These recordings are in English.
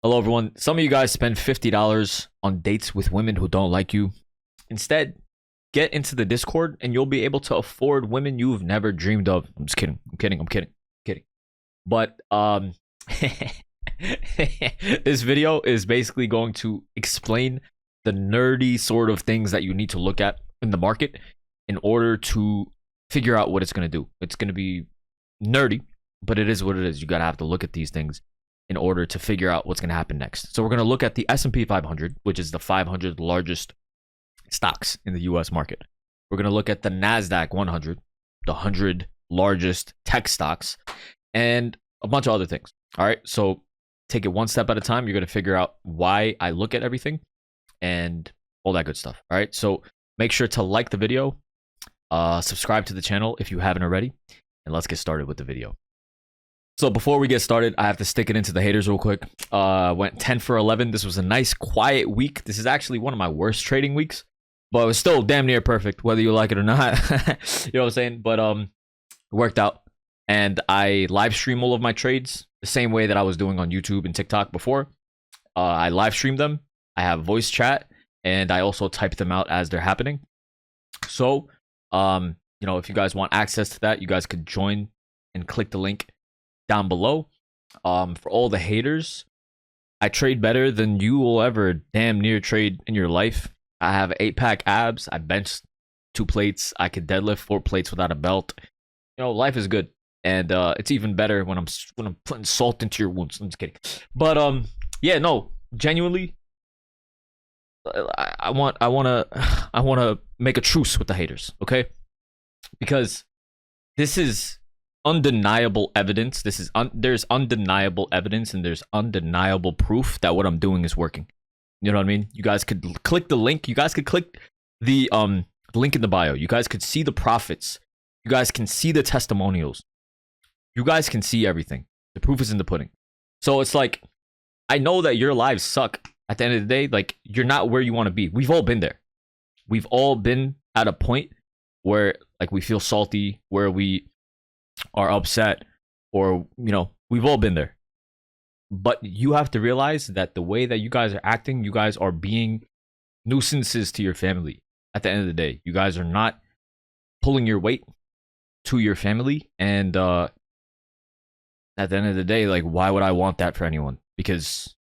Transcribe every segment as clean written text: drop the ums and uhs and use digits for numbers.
Hello, everyone. Some of you guys spend $50 on dates with women who don't like you. Instead, get into the Discord and you'll be able to afford women you've never dreamed of. I'm just kidding. I'm kidding. But this video is basically going to explain the nerdy sort of things that you need to look at in the market in order to figure out what it's going to do. It's going to be nerdy, but it is what it is. You got to have to look at these things in order to figure out what's going to happen next. So we're going to look at the SP 500, which is the 500 largest stocks in the US market. We're going to look at the NASDAQ 100, the 100 largest tech stocks, and a bunch of other things. All right, so take it one step at a time. You're going to figure out why I look at everything and all that good stuff. All right, so make sure to like the video, subscribe to the channel if you haven't already, and let's get started with the video. So before we get started, I have to stick it into the haters real quick. Went 10 for 11. This was a nice quiet week. This is actually one of my worst trading weeks, but it was still damn near perfect, whether you like it or not. You know what I'm saying? But it worked out. And I live stream all of my trades the same way that I was doing on YouTube and TikTok before. I live stream them. I have voice chat, and I also type them out as they're happening. So, you know, if you guys want access to that, you guys could join and click the link down below. For all the haters, I trade better than you will ever damn near trade in your life. I have 8-pack abs. I bench 2 plates. I could deadlift 4 plates without a belt. You know, life is good, and it's even better when I'm putting salt into your wounds. I'm just kidding, but yeah, no, genuinely, I want to make a truce with the haters, okay? Because this is undeniable evidence. There's undeniable evidence, and there's undeniable proof that what I'm doing is working. You know what I mean? You guys could click the link. You guys could click the link in the bio. You guys could see the profits. You guys can see the testimonials. You guys can see everything. The proof is in the pudding. So it's like, I know that your lives suck. At the end of the day, like, you're not where you want to be. We've all been there. We've all been at a point where, like, we feel salty, where we are upset, or, you know, we've all been there. But you have to realize that the way that you guys are acting, you guys are being nuisances to your family. At the end of the day, you guys are not pulling your weight to your family, and at the end of the day, like, why would I want that for anyone? Because,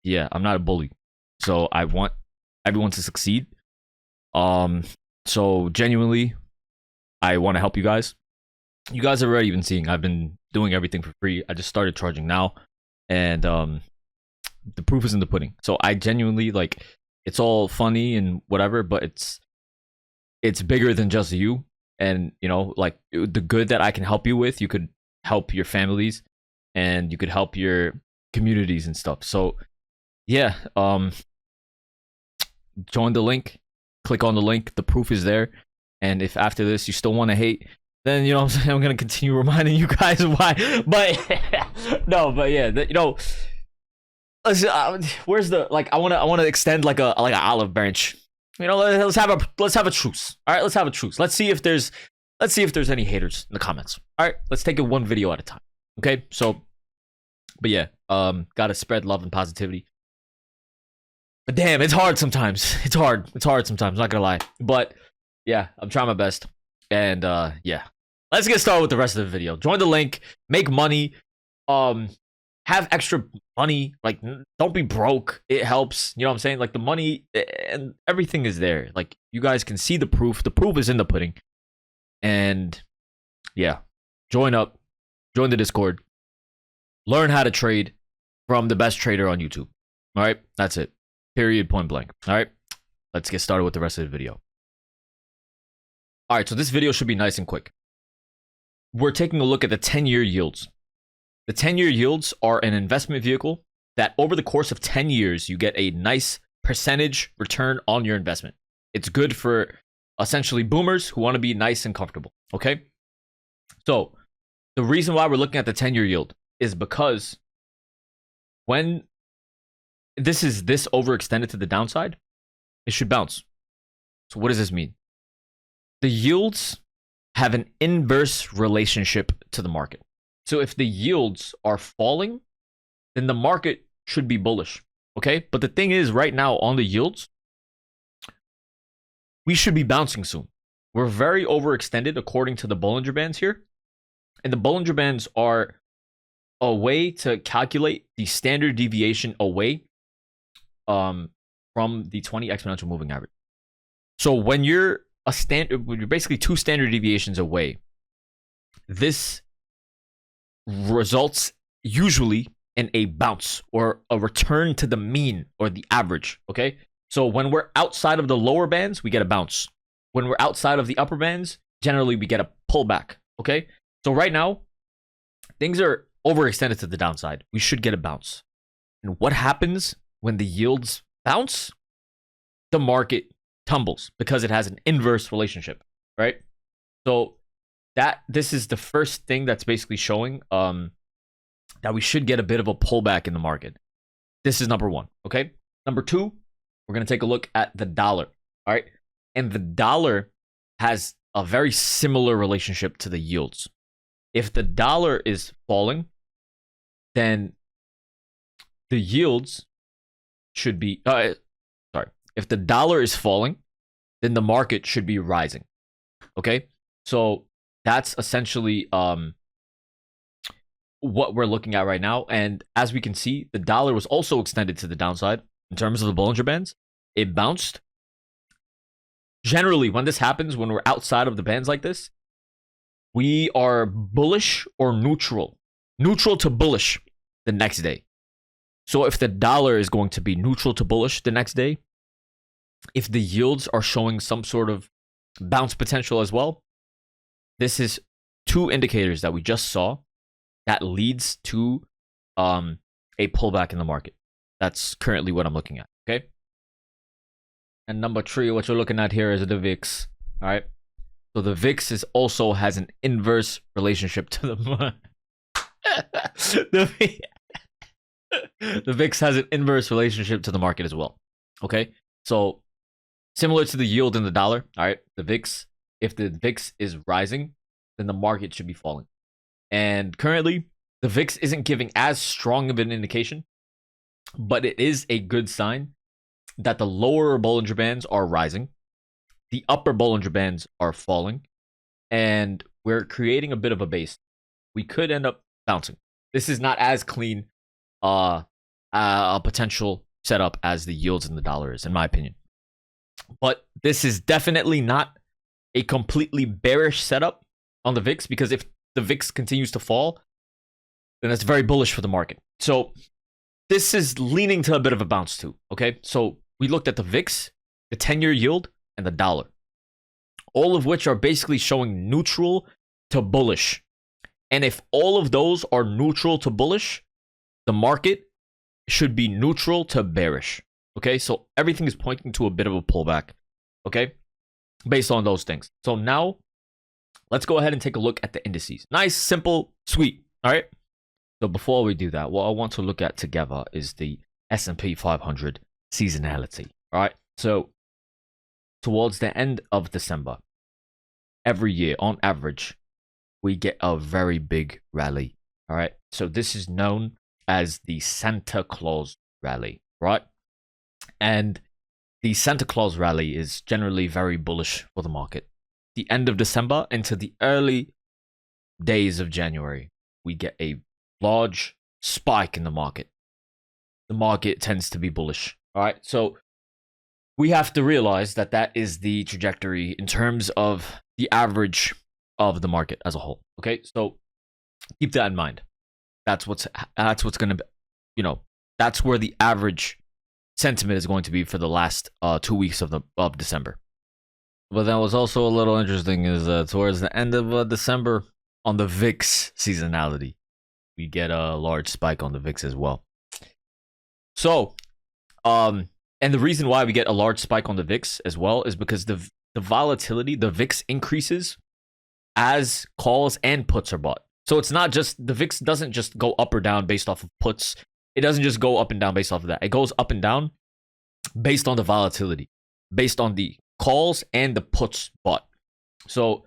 yeah, I'm not a bully, so I want everyone to succeed. So genuinely, I want to help you guys. You guys have already been seeing I've been doing everything for free. I just started charging now, and the proof is in the pudding. So I genuinely, like, it's all funny and whatever, but it's bigger than just you. And, you know, like, the good that I can help you with, you could help your families, and you could help your communities and stuff. So yeah, join the link, click on the link. The proof is there. And if after this you still want to hate, then, you know what I'm saying, I'm going to continue reminding you guys why. But no, but yeah, you know, where's the, like, I want to extend like an olive branch. You know, let's have a truce. All right, let's have a truce. Let's see if there's any haters in the comments. All right, let's take it one video at a time. Okay? So, but yeah, got to spread love and positivity. But damn, it's hard sometimes. It's hard sometimes, I'm not going to lie. But yeah, I'm trying my best. And yeah, let's get started with the rest of the video. Join the link, make money, have extra money. Like, don't be broke. It helps. You know what I'm saying? Like, the money and everything is there. Like, you guys can see the proof. The proof is in the pudding. And yeah, join up, join the Discord, learn how to trade from the best trader on YouTube. All right, that's it. Period. Point blank. All right, let's get started with the rest of the video. All right, so this video should be nice and quick. We're taking a look at the 10-year yields. The 10-year yields are an investment vehicle that over the course of 10 years, you get a nice percentage return on your investment. It's good for essentially boomers who want to be nice and comfortable, okay? So the reason why we're looking at the 10-year yield is because when this is this overextended to the downside, it should bounce. So what does this mean? The yields have an inverse relationship to the market. So if the yields are falling, then the market should be bullish. Okay, but the thing is, right now on the yields, we should be bouncing soon. We're very overextended according to the Bollinger Bands here. And the Bollinger Bands are a way to calculate the standard deviation away from the 20 exponential moving average. So when you're you're basically 2 standard deviations away, this results usually in a bounce or a return to the mean or the average. Okay, so when we're outside of the lower bands, we get a bounce. When we're outside of the upper bands, generally we get a pullback. Okay, so right now things are overextended to the downside. We should get a bounce. And what happens when the yields bounce? The market tumbles because it has an inverse relationship, right? So this is the first thing that's basically showing that we should get a bit of a pullback in the market. This is number one. Okay, number two, we're going to take a look at the dollar. All right, and the dollar has a very similar relationship to the yields. If the dollar is falling, then the yields should be if the dollar is falling, then the market should be rising. Okay, so that's essentially what we're looking at right now. And as we can see, the dollar was also extended to the downside in terms of the Bollinger Bands. It bounced. Generally, when this happens, when we're outside of the bands like this, we are bullish or neutral to bullish the next day. So if the dollar is going to be neutral to bullish the next day, if the yields are showing some sort of bounce potential as well, this is 2 indicators that we just saw that leads to a pullback in the market. That's currently what I'm looking at. Okay, and number 3, what you're looking at here is the VIX. All right, so the VIX also has an inverse relationship to the the VIX has an inverse relationship to the market as well. Okay, so similar to the yield in the dollar, all right, the VIX, if the VIX is rising, then the market should be falling. And currently, the VIX isn't giving as strong of an indication, but it is a good sign that the lower Bollinger Bands are rising, the upper Bollinger Bands are falling, and we're creating a bit of a base. We could end up bouncing. This is not as clean a potential setup as the yields in the dollar is, in my opinion. But this is definitely not a completely bearish setup on the VIX, because if the VIX continues to fall, then that's very bullish for the market. So this is leaning to a bit of a bounce too. Okay, so we looked at the VIX, the 10-year yield, and the dollar, all of which are basically showing neutral to bullish. And if all of those are neutral to bullish, the market should be neutral to bearish. Okay, so everything is pointing to a bit of a pullback. Okay, based on those things. So now let's go ahead and take a look at the indices. Nice, simple, sweet. All right. So before we do that, what I want to look at together is the S&P 500 seasonality. All right. So towards the end of December, every year on average, we get a very big rally. All right. So this is known as the Santa Claus rally, right? And the Santa Claus rally is generally very bullish for the market. The end of December into the early days of January, we get a large spike in the market. The market tends to be bullish. All right. So we have to realize that that is the trajectory in terms of the average of the market as a whole. Okay. So keep that in mind. That's what's going to be, that's where the average sentiment is going to be for the last 2 weeks of December. But that was also a little interesting is towards the end of December on the VIX seasonality, we get a large spike on the VIX as well. So, and the reason why we get a large spike on the VIX as well is because the volatility, the VIX increases as calls and puts are bought. So it's not just, the VIX doesn't just go up or down based off of puts. It doesn't just go up and down based off of that. It goes up and down based on the volatility, based on the calls and the puts bought. So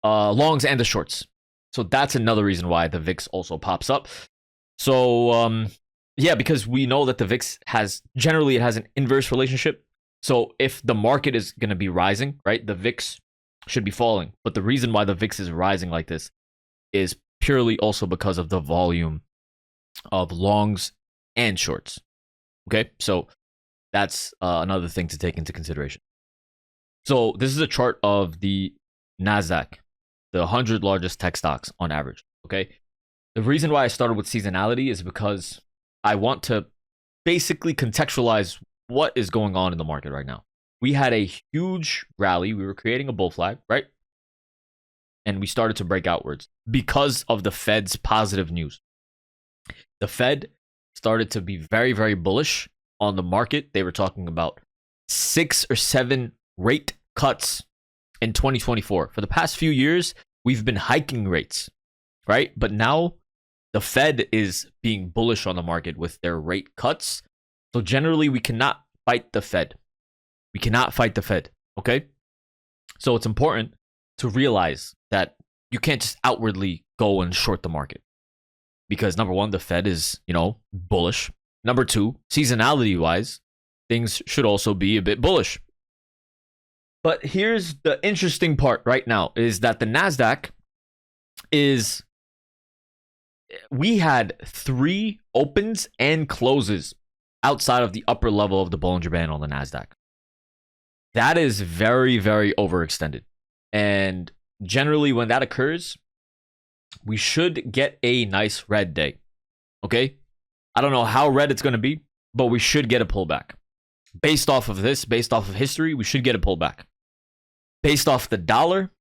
longs and the shorts. So that's another reason why the VIX also pops up. So Yeah, because we know that the VIX has generally it has an inverse relationship. So if the market is going to be rising, right, the VIX should be falling. But the reason why the VIX is rising like this is purely also because of the volume of longs and shorts. Okay, so that's another thing to take into consideration. So this is a chart of the NASDAQ, the 100 largest tech stocks on average. Okay, the reason why I started with seasonality is because I want to basically contextualize what is going on in the market right now. We had a huge rally. We were creating a bull flag, right? And we started to break outwards because of the Fed's positive news. The Fed started to be very, very bullish on the market. They were talking about 6 or 7 rate cuts in 2024. For the past few years, we've been hiking rates, right? But now the Fed is being bullish on the market with their rate cuts. So generally, we cannot fight the Fed. We cannot fight the Fed, okay? So it's important to realize that you can't just outwardly go and short the market. Because number one, the Fed is, bullish. Number two, seasonality-wise, things should also be a bit bullish. But here's the interesting part right now is that the NASDAQ is... We had 3 opens and closes outside of the upper level of the Bollinger Band on the NASDAQ. That is very, very overextended. And generally, when that occurs, we should get a nice red day. Okay? I don't know how red it's going to be, but we should get a pullback. Based off of this, based off of history, we should get a pullback. Based off the dollar,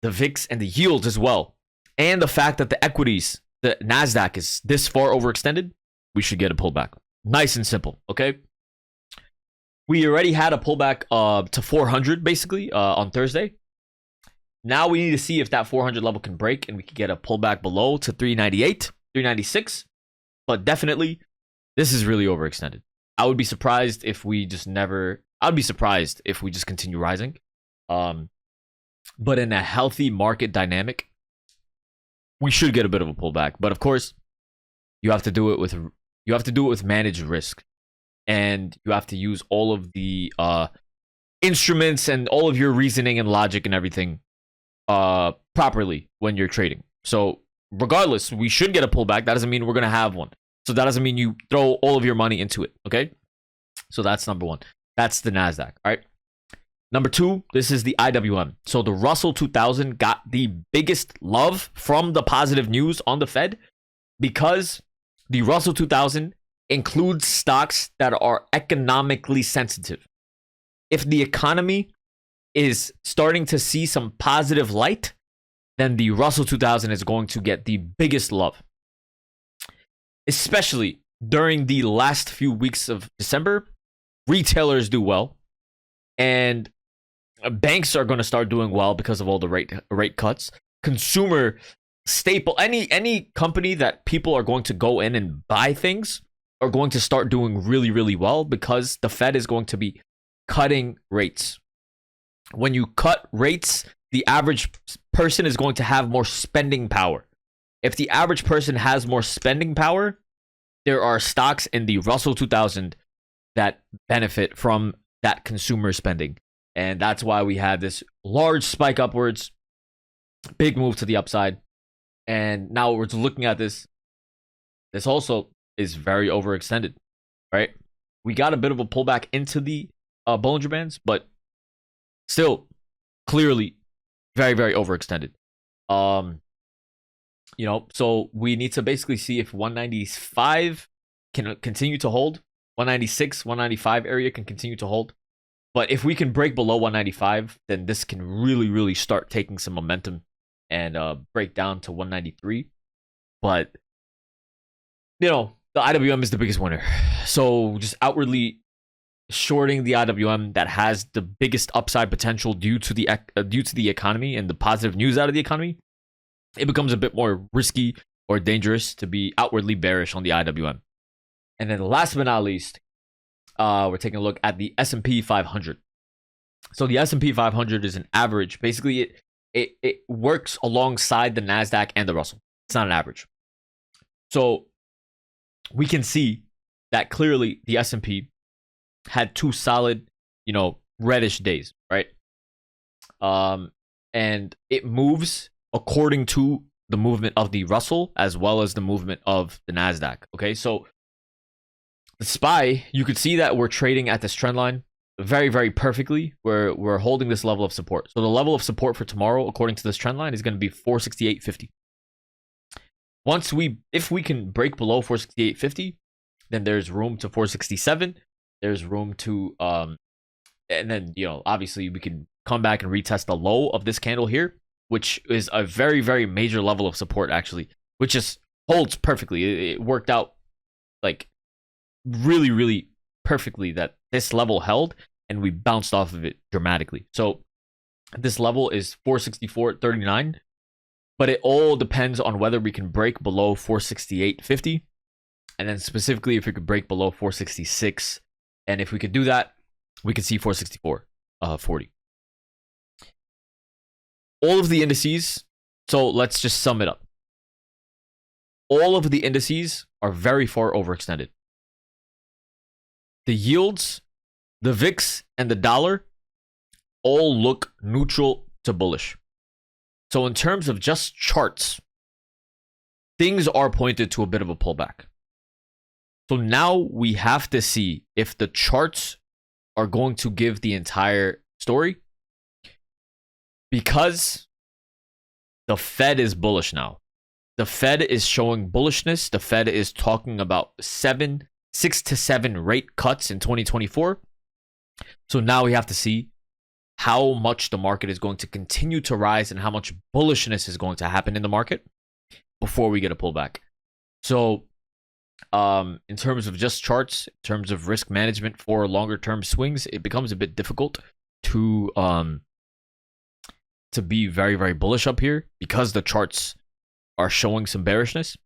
the VIX, and the yields as well, and the fact that the equities, the NASDAQ is this far overextended, we should get a pullback. Nice and simple, okay? We already had a pullback to 400, basically, on Thursday. Now we need to see if that 400 level can break and we can get a pullback below to 398, 396. But definitely, this is really overextended. I would be surprised if we just continue rising. But in a healthy market dynamic, we should get a bit of a pullback. But of course, you have to do it with managed risk. And you have to use all of the instruments and all of your reasoning and logic and everything properly when you're trading. So regardless, we should get a pullback. That doesn't mean we're going to have one. So that doesn't mean you throw all of your money into it. Okay. So that's number one. That's the NASDAQ. All right. Number two, this is the IWM. So the Russell 2000 got the biggest love from the positive news on the Fed because the Russell 2000 includes stocks that are economically sensitive. If the economy is starting to see some positive light, then the Russell 2000 is going to get the biggest love. Especially during the last few weeks of December, retailers do well, and banks are going to start doing well because of all the rate cuts. Consumer staple, any company that people are going to go in and buy things are going to start doing really, really well because the Fed is going to be cutting rates. When you cut rates, the average person is going to have more spending power. If the average person has more spending power, there are stocks in the Russell 2000 that benefit from that consumer spending. And that's why we had this large spike upwards, big move to the upside. And now we're looking at this. This also is very overextended, right? We got a bit of a pullback into the Bollinger Bands, but still clearly very, very overextended. So we need to basically see if 195 can continue to hold. 196, 195 area can continue to hold. But if we can break below 195, then this can really, really start taking some momentum and break down to 193. But, the IWM is the biggest winner. So just outwardly shorting the IWM that has the biggest upside potential due to the economy and the positive news out of the economy, it becomes a bit more risky or dangerous to be outwardly bearish on the IWM. And then last but not least, we're taking a look at the SP 500. So the SP 500 is an average. Basically, it works alongside the NASDAQ and the Russell. It's not an average. So we can see that clearly the S&P had two solid, reddish days, right? And it moves according to the movement of the Russell as well as the movement of the NASDAQ. Okay, so the SPY, you could see that we're trading at this trend line very, very perfectly. We're holding this level of support. So the level of support for tomorrow, according to this trend line, is going to be 468.50. If we can break below 468.50, then there's room to 467. There's room to and then obviously we can come back and retest the low of this candle here, which is a very, very major level of support actually, which just holds perfectly. It worked out like really, really perfectly that this level held and we bounced off of it dramatically. So this level is 464.39, but it all depends on whether we can break below 468.50, and then specifically if we could break below 466. And if we could do that, we could see 464.40. All of the indices, so let's just sum it up. All of the indices are very far overextended. The yields, the VIX, and the dollar all look neutral to bullish. So in terms of just charts, things are pointed to a bit of a pullback. So now we have to see if the charts are going to give the entire story, because the Fed is bullish now. The Fed is showing bullishness. The Fed is talking about 6 to 7 rate cuts in 2024. So now we have to see how much the market is going to continue to rise and how much bullishness is going to happen in the market before we get a pullback. So in terms of just charts, in terms of risk management for longer term swings, it becomes a bit difficult to be very, very bullish up here because the charts are showing some bearishness.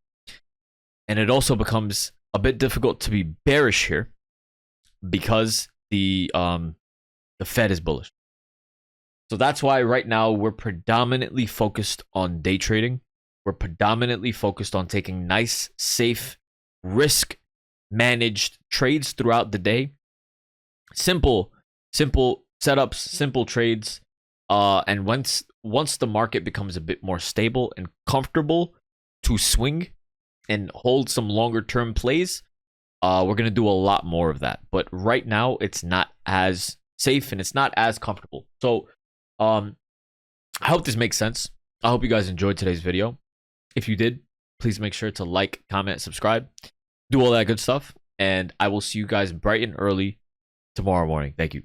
And it also becomes a bit difficult to be bearish here because the Fed is bullish. So that's why right now we're predominantly focused on day trading. We're predominantly focused on taking nice, safe, risk managed trades throughout the day. Simple setups, simple trades. And once the market becomes a bit more stable and comfortable to swing and hold some longer term plays, we're going to do a lot more of that. But right now it's not as safe and it's not as comfortable. So I hope this makes sense. I hope you guys enjoyed today's video. If you did, please make sure to like, comment, subscribe, do all that good stuff. And I will see you guys bright and early tomorrow morning. Thank you.